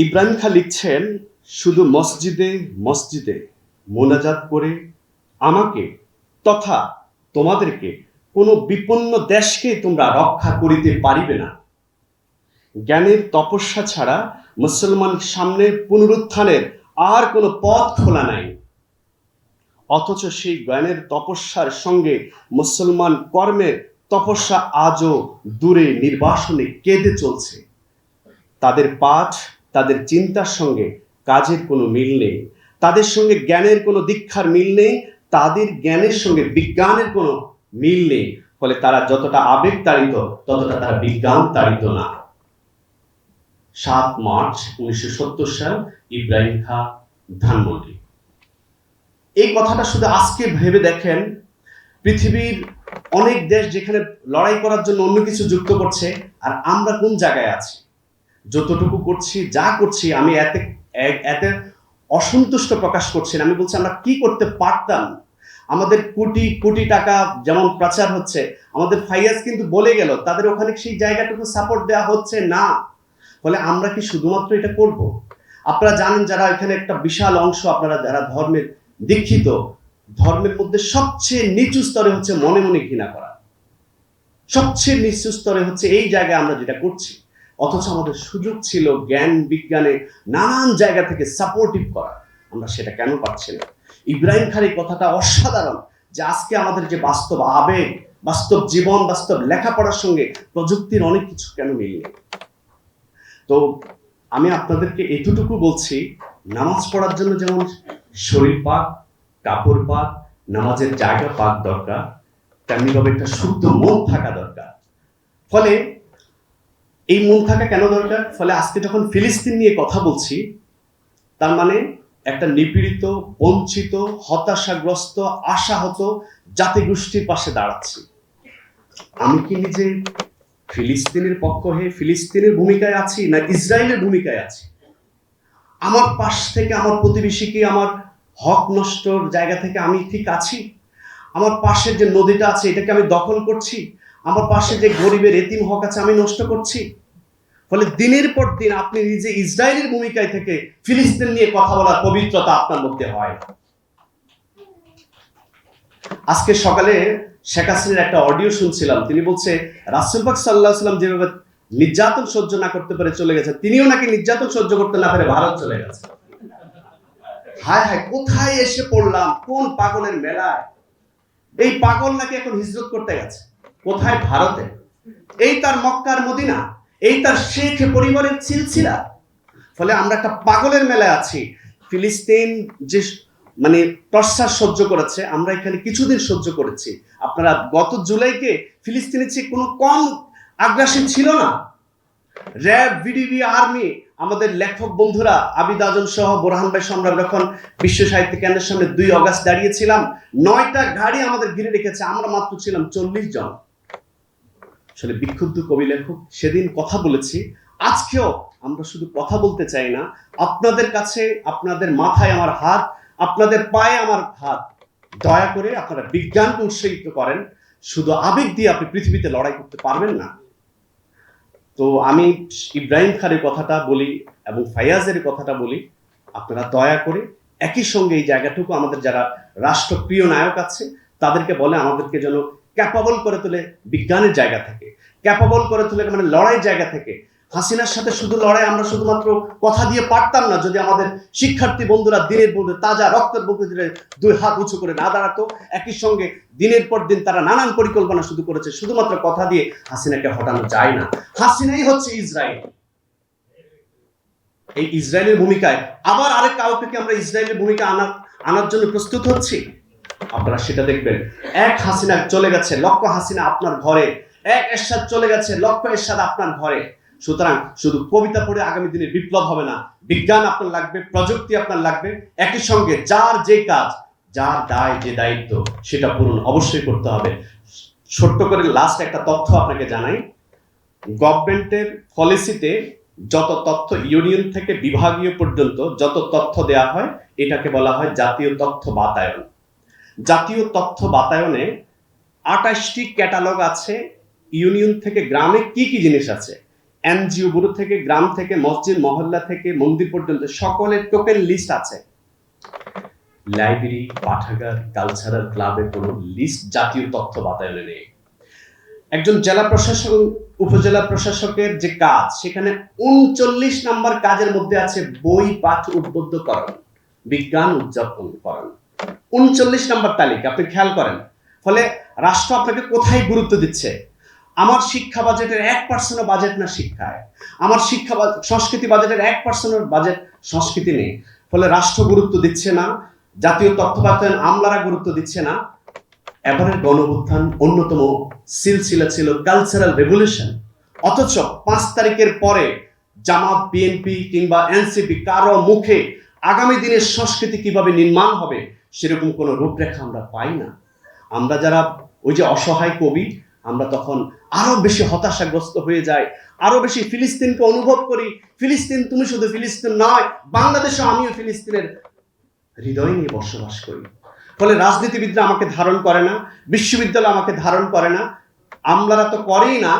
ইব্রাহিম খাঁ লিখছেন, শুধু মসজিদে মসজিদে মোনাজাত করে আমাকে তথা তোমাদেরকে কোনো বিপন্ন দেশকে তোমরা রক্ষা করিতে পারিবে না। জ্ঞানের তপস্যা ছাড়া মুসলমান সামনে পুনরুত্থানের আর কোনো পথ খোলা নাই। অথচ সেই জ্ঞানের তপস্যার সঙ্গে মুসলমান কর্মের তপস্যা আজও দূরে নির্বাসনে কেঁদে চলছে। তাদের পাঠ, তাদের চিন্তার সঙ্গে কাজের কোনো মিল নেই, তাদের সঙ্গে জ্ঞানের কোনো দীক্ষার মিল নেই, তাদের জ্ঞানের সঙ্গে বিজ্ঞানের কোনো মিল নেই। ফলে তারা যতটা আবেগ তাড়িত, ততটা তারা বিজ্ঞান তাড়িত না। 7 মার্চ 1970 সাল, ইব্রাহিম খাঁ, ধানমন্ডি। এই কথাটা শুধু আজকে ভেবে দেখেন, পৃথিবীর অনেক দেশ যেখানে লড়াই করার জন্য অন্য কিছু যুক্ত করছে, আর আমরা কোন জায়গায় আছি। যতটুকু করছি, যা করছি, আমি এতে অসন্তুষ্ট প্রকাশ করছি না। আমি বলছি আমরা কি করতে পারতাম। আমাদের কোটি কোটি টাকা যেমন প্রচার হচ্ছে, আমাদের ফাইয়াজ কিন্তু বলে গেল তাদের ওখানে সেই জায়গাটুকু সাপোর্ট দেওয়া হচ্ছে না। ফলে আমরা কি শুধুমাত্র এটা করব? আপনারা জানেন, যারা এখানে একটা বিশাল অংশ, আপনারা যারা ধর্মের দীক্ষিত, ধর্মের মধ্যে সবচেয়ে নিচু স্তরে হচ্ছে মনে মনে ঘৃণা করা। সবচেয়ে নিচু স্তরে হচ্ছে এই জায়গায় আমরা যেটা করছি। অথচ আমাদের সুযোগ ছিল জ্ঞান বিজ্ঞানে নানান জায়গা থেকে সাপোর্টিভ করা, আমরা সেটা কেন পাচ্ছি না? ইব্রাহিম খাঁর এই কথাটা অসাধারণ, যে আজকে আমাদের যে বাস্তব আবেগ, বাস্তব জীবন, বাস্তব লেখাপড়ার সঙ্গে প্রযুক্তির অনেক কিছু কেন মিলিয়ে। তো আমি আপনাদেরকে এতটুকু বলছি, নামাজ পড়ার জন্য যেমন শরীর পাক, কাপড় পাক, নামাজের জায়গা পাক দরকার, তেমনিভাবে একটা শুদ্ধ মন থাকা দরকার। ফলে এই মন থাকা কেন দরকার? ফলে আজকে যখন ফিলিস্তিন নিয়ে কথা বলছি, তার মানে একটা নিপীড়িত, বঞ্চিত, হতাশাগ্রস্ত, আশাহত জাতিগোষ্ঠীর পাশে দাঁড়াচ্ছি। আমি কি নিজে ফিলিস্তিনের পক্ষ হয়ে ফিলিস্তিনের ভূমিকায় আছি, না ইসরায়েলের ভূমিকায় আছি? আমার পাশ থেকে আমার প্রতিবেশীকে আমার হক নষ্টর জায়গা থেকে আমি ঠিক আছি? আমার পাশের যে নদীটা আছে, এটাকে আমি দখল করছি? আমার পাশে যে গরিবের এতিম হক আছে, আমি নষ্ট করছি? ফলে দিনের পর দিন আপনি নিজে ইসরায়েলের ভূমিকায় থেকে ফিলিস্তিন নিয়ে কথা বলার পবিত্রতা আপনার মধ্যে হয়। আজকে সকালে শেখ হাসিনার একটা অডিও শুনছিলাম, তিনি বলছে রাসূল পাক সাল্লাল্লাহু আলাইহি ওয়াসাল্লাম যেভাবে নির্যাতন সহ্য না করতে পারে চলে গেছে, তিনিও নাকি নির্যাতন সহ্য করতে না পারে ভারত চলে গেছে। হায় হায়, কোথায় এসে পড়লাম, কোন পাগলের মেলায়! এই পাগল নাকি এখন হিজরত করতে গেছে কোথায়? ভারতে। এই তার মক্কার মদিনা, এই তার শেখ পরিবারের সিলসিলা। ফলে আমরা একটা পাগলের মেলায় আছি। ফিলিস্তিন যে মানে টর্চার সহ্য করেছে, আমরা এখানে কিছুদিন সহ্য করেছি। আপনারা গত জুলাইকে ফিলিস্তিনের চেয়ে কোনো কম আগ্রাসী ছিল না। র্যাব, ভিডিবি, আর্মি, আমাদের লেখক বন্ধুরা আবিদ আজম সহ বোরহান ভাই সহ আমরা যখন বিশ্ব সাহিত্য কেন্দ্রের সামনে 2 অগাস্ট দাঁড়িয়েছিলাম, 9টা গাড়ি আমাদের ঘিরে রেখেছে, আমরা মাত্র ছিলাম 40 জন। আসলে বিক্ষুব্ধ কবি লেখক সেদিন কথা বলেছি, আজকেও আমরা শুধু কথা বলতে চাই না। আপনাদের কাছে, আপনাদের মাথায় আমার হাত, আপনাদের পায়ে আমার হাত। দয়া করে আপনারা বিজ্ঞানকে উৎসাহিত করেন। শুধু আবেগ দিয়ে আপনি পৃথিবীতে লড়াই করতে পারবেন না। তো আমি ইব্রাহিম খাঁর কথাটা বলি এবং ফাইয়াজের কথাটা বলি, আপনারা দয়া করে একই সঙ্গে এই জায়গাটুকু আমাদের যারা রাষ্ট্রপ্রিয় নায়ক আছে তাদেরকে বলে আমাদেরকে যেন ক্যাপাবল করে তোলে বিজ্ঞানের জায়গা থেকে, ক্যাপাবল করে তোলে মানে লড়াইয়ের জায়গা থেকে। হাসিনার সাথে শুধু লড়াই আমরা শুধুমাত্র কথা দিয়ে পারতাম না, যদি আমাদের শিক্ষার্থী বন্ধুরা দিনের বন্ধু তাজা রক্তের বন্ধু 2 হাত উঁচু করে না দাঁড়াতো। একই সঙ্গে দিনের পর দিন তারা নানান পরিকল্পনা শুধু করেছে। শুধুমাত্র কথা দিয়ে হাসিনাকে হটানো যায় না। হাসিনাই হচ্ছে ইসরায়েল। এই ইসরায়েলের ভূমিকায় আবার আরেক কাউকে কি আমরা ইসরায়েলের ভূমিকা আনার জন্য প্রস্তুত হচ্ছি? আপনারা সেটা দেখবেন। এক হাসিনা চলে গেছে, লক্ষ হাসিনা আপনার ঘরে। এক এরশাদ চলে গেছে, লক্ষ এরশাদ আপনার ঘরে। সুতরাং শুধু কবিতা পড়ে আগামী দিনে বিপ্লব হবে না। বিজ্ঞান আপনার লাগবে, প্রযুক্তি আপনার লাগবে। একই সঙ্গে যার যে কাজ, যার দায়, যে দায়িত্ব, সেটা পূরণ অবশ্যই করতে হবে। ছোট্ট করে লাস্ট একটা তথ্য আপনাকে জানাই। গভর্নমেন্টের পলিসিতে যত তথ্য ইউনিয়ন থেকে বিভাগীয় পর্যন্ত যত তথ্য দেয়া হয়, এটাকে বলা হয় জাতীয় তথ্য বাতায়ন। জাতীয় তথ্য বাতায়নে 28টি ক্যাটালগ আছে। ইউনিয়ন থেকে গ্রামে কি কি জিনিস আছে, এনজিও গুলো থেকে, গ্রাম থেকে, মসজিদ মহল্লা থেকে মন্দির পর্যন্ত সকলের টোকেন লিস্ট আছে। লাইব্রেরি, পাঠাগার, কালচারাল ক্লাবের কোনো লিস্ট জাতীয় তথ্য বাতায়নে নেই। একজন জেলা প্রশাসক, উপজেলা প্রশাসকের যে কাজ, সেখানে 39 নম্বর কাজের মধ্যে আছে বই পাঠ উদ্বুদ্ধকরণ, বিজ্ঞান উদযাপনকরণ। 39 নম্বর তালিকা, আপনি খেয়াল করেন। ফলে রাষ্ট্র আপনাকে কোথায় গুরুত্ব দিচ্ছে? আমার শিক্ষা বাজেটের 1% বাজেট না শিক্ষায়, আমার শিক্ষা সংস্কৃতি বাজেটের 1% বাজেট সংস্কৃতি নেই। ফলে রাষ্ট্র গুরুত্ব দিচ্ছে না, জাতীয় তথ্য বাতায়ন আমলারা গুরুত্ব দিচ্ছে না। এবারের গণঅভ্যুত্থান অন্যতম সিলসিলা ছিল কালচারাল রেভলিউশন, অথচ 5 তারিখের পরে জামাত, বিএনপি কিংবা এনসিপি কারো মুখে আগামী দিনের সংস্কৃতি কিভাবে নির্মাণ হবে সেরকম কোনো রূপরেখা আমরা পাই না। আমরা যারা ওই যে অসহায় কবি, আমরা তখন আরো বেশি হতাশাগ্রস্ত হয়ে যাই, আরো বেশি ফিলিস্তিনকে অনুভব করি। ফিলিস্তিন, তুমি শুধু ফিলিস্তিন নয়, বাংলাদেশে আমিও ফিলিস্তিনের হৃদয় নিয়ে বসবাস করি। ফলে রাজনীতিবিদরা আমাকে ধারণ করে না, বিশ্ববিদ্যালয় আমাকে ধারণ করে না, আমলারা তো করেই না।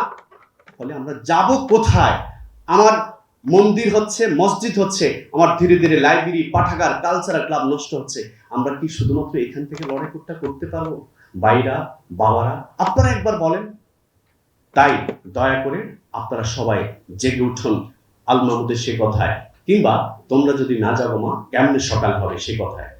ফলে আমরা যাব কোথায়? আমার মন্দির হচ্ছে, মসজিদ হচ্ছে, আমার ধীরে ধীরে লাইব্রেরি, পাঠাগার, কালচারাল ক্লাব নষ্ট হচ্ছে। আমরা কি শুধুমাত্র এখান থেকে লড়াই করতে পারবো? ভাইরা, বাবারা, আপনারা একবার বলেন। তাই দয়া করে আপনারা সবাই জেগে উঠুন আল মাহমুদের সে কথায়, কিংবা তোমরা যদি না যাবো মা কেমনে সকাল হবে সে কথায়।